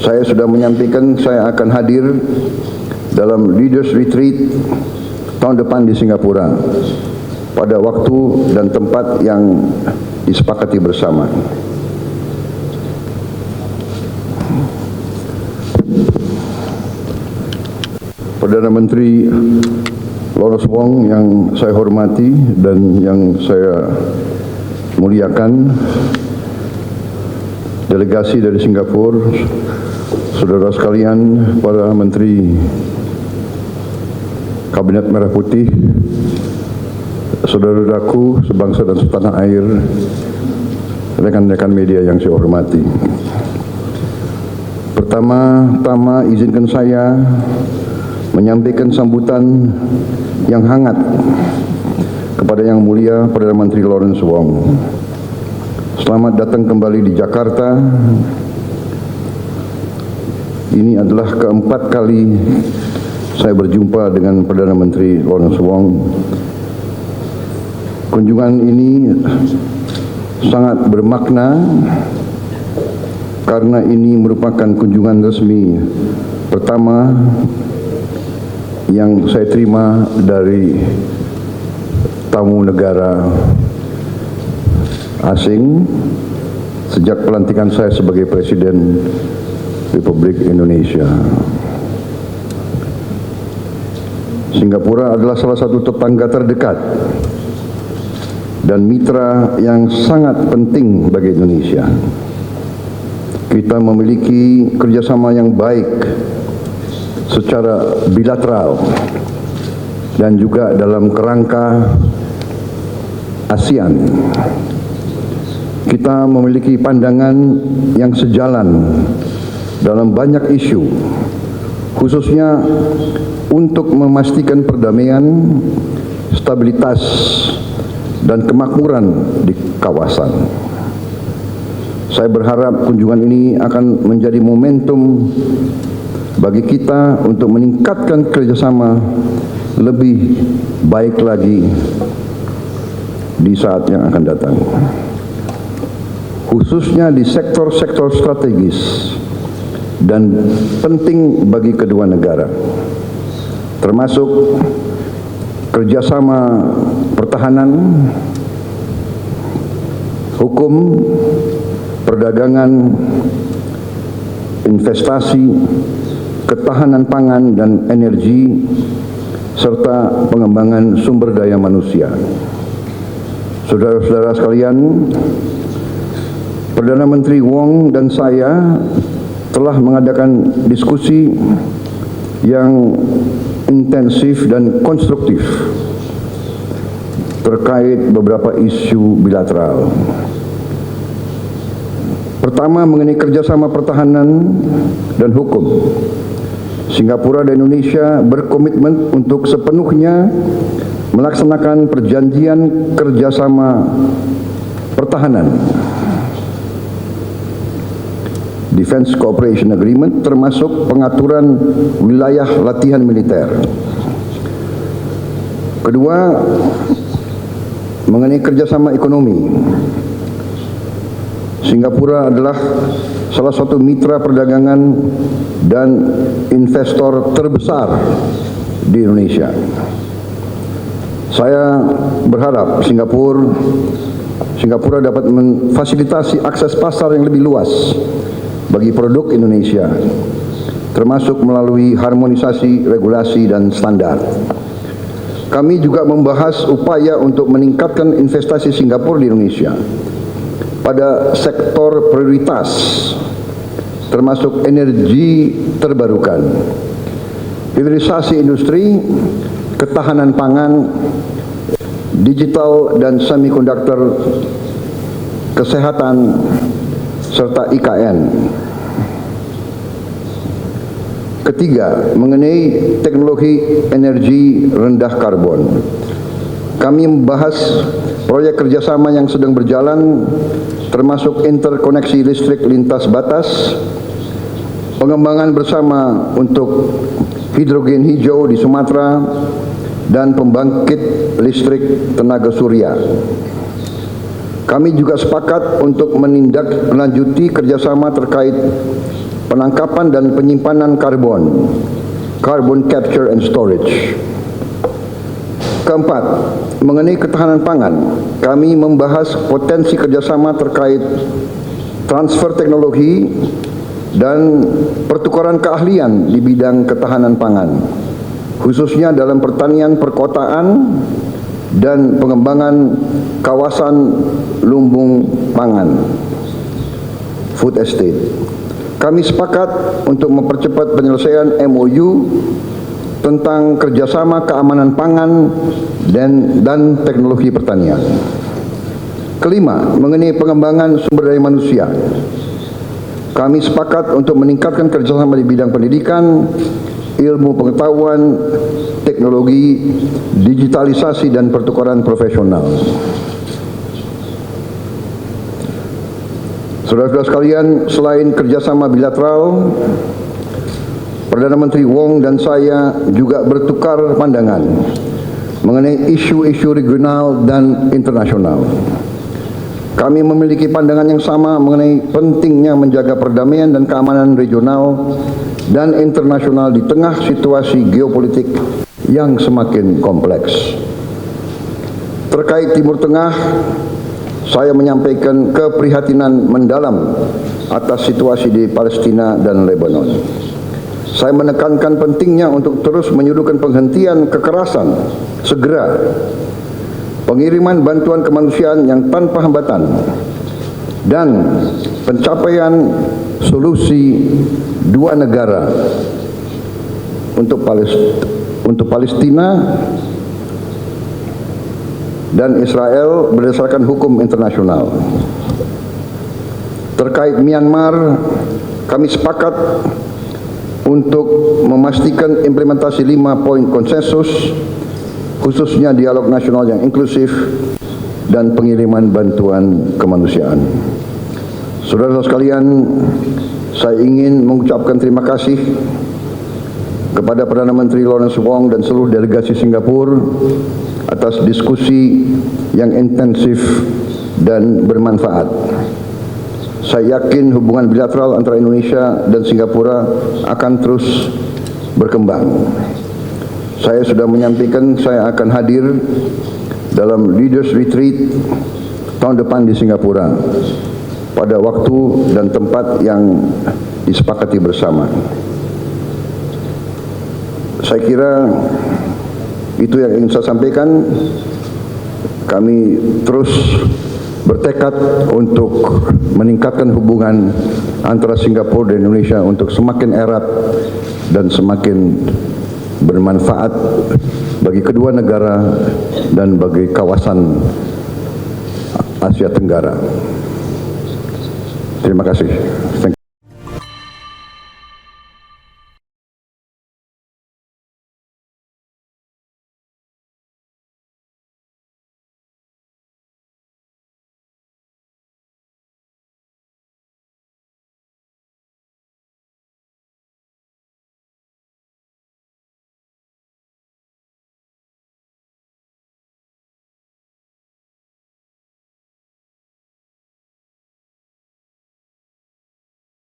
saya sudah menyampaikan saya akan hadir dalam Leaders Retreat tahun depan di Singapura pada waktu dan tempat yang disepakati bersama. Perdana Menteri Lawrence Wong yang saya hormati dan yang saya muliakan, delegasi dari Singapura, saudara sekalian, para menteri Kabinet Merah Putih, saudara-saudaraku sebangsa dan setanah air, rekan-rekan media yang saya hormati. Pertama-tama izinkan saya menyampaikan sambutan yang hangat kepada Yang Mulia Perdana Menteri Lawrence Wong. Selamat datang kembali di Jakarta. Ini adalah keempat kali saya berjumpa dengan Perdana Menteri Lawrence Wong. Kunjungan ini sangat bermakna karena ini merupakan kunjungan resmi pertama yang saya terima dari tamu negara asing sejak pelantikan saya sebagai Presiden Republik Indonesia. Singapura adalah salah satu tetangga terdekat dan mitra yang sangat penting bagi Indonesia. Kita memiliki kerjasama yang baik secara bilateral dan juga dalam kerangka ASEAN. Kita memiliki pandangan yang sejalan dalam banyak isu, khususnya untuk memastikan perdamaian, stabilitas, dan kemakmuran di kawasan. Saya berharap kunjungan ini akan menjadi momentum bagi kita untuk meningkatkan kerjasama lebih baik lagi di saat yang akan datang, khususnya di sektor-sektor strategis dan penting bagi kedua negara, termasuk kerjasama pertahanan, hukum, perdagangan, investasi, ketahanan pangan dan energi, serta pengembangan sumber daya manusia. Saudara-saudara sekalian, Perdana Menteri Wong dan saya telah mengadakan diskusi yang intensif dan konstruktif terkait beberapa isu bilateral. Pertama, mengenai kerjasama pertahanan dan hukum. Singapura dan Indonesia berkomitmen untuk sepenuhnya melaksanakan perjanjian kerjasama pertahanan, Defense Cooperation Agreement, termasuk pengaturan wilayah latihan militer. Kedua, mengenai kerjasama ekonomi. Singapura adalah salah satu mitra perdagangan dan investor terbesar di Indonesia. Saya berharap Singapura dapat memfasilitasi akses pasar yang lebih luas bagi produk Indonesia, termasuk melalui harmonisasi regulasi dan standar. Kami juga membahas upaya untuk meningkatkan investasi Singapura di Indonesia pada sektor prioritas, termasuk energi terbarukan, hilirisasi industri, ketahanan pangan, digital dan semikonduktor, kesehatan, serta IKN. Ketiga, mengenai teknologi energi rendah karbon. Kami membahas proyek kerjasama yang sedang berjalan, termasuk interkoneksi listrik lintas batas, pengembangan bersama untuk hidrogen hijau di Sumatera, dan pembangkit listrik tenaga surya. Kami juga sepakat untuk menindaklanjuti kerjasama terkait penangkapan dan penyimpanan karbon, carbon capture and storage. Keempat, mengenai ketahanan pangan, kami membahas potensi kerjasama terkait transfer teknologi dan pertukaran keahlian di bidang ketahanan pangan, khususnya dalam pertanian perkotaan dan pengembangan kawasan lumbung pangan, food estate. Kami sepakat untuk mempercepat penyelesaian MOU tentang kerjasama keamanan pangan dan teknologi pertanian. Kelima, mengenai pengembangan sumber daya manusia, kami sepakat untuk meningkatkan kerjasama di bidang pendidikan, ilmu pengetahuan, teknologi, digitalisasi, dan pertukaran profesional. Saudara-saudara sekalian, selain kerjasama bilateral, Perdana Menteri Wong dan saya juga bertukar pandangan mengenai isu-isu regional dan internasional. Kami memiliki pandangan yang sama mengenai pentingnya menjaga perdamaian dan keamanan regional dan internasional di tengah situasi geopolitik yang semakin kompleks. Terkait Timur Tengah, saya menyampaikan keprihatinan mendalam atas situasi di Palestina dan Lebanon. Saya menekankan pentingnya untuk terus menyuruhkan penghentian kekerasan segera, pengiriman bantuan kemanusiaan yang tanpa hambatan, dan pencapaian solusi dua negara untuk Palestina dan Israel berdasarkan hukum internasional. Terkait Myanmar, kami sepakat untuk memastikan implementasi 5 poin konsensus, khususnya dialog nasional yang inklusif dan pengiriman bantuan kemanusiaan. Saudara-saudara sekalian, saya ingin mengucapkan terima kasih kepada Perdana Menteri Lawrence Wong dan seluruh delegasi Singapura atas diskusi yang intensif dan bermanfaat. Saya yakin hubungan bilateral antara Indonesia dan Singapura akan terus berkembang. Saya sudah menyampaikan saya akan hadir dalam Leaders Retreat tahun depan di Singapura pada waktu dan tempat yang disepakati bersama. Saya kira itu yang ingin saya sampaikan. Kami terus bertekad untuk meningkatkan hubungan antara Singapura dan Indonesia untuk semakin erat dan semakin bermanfaat bagi kedua negara dan bagi kawasan Asia Tenggara. Terima kasih.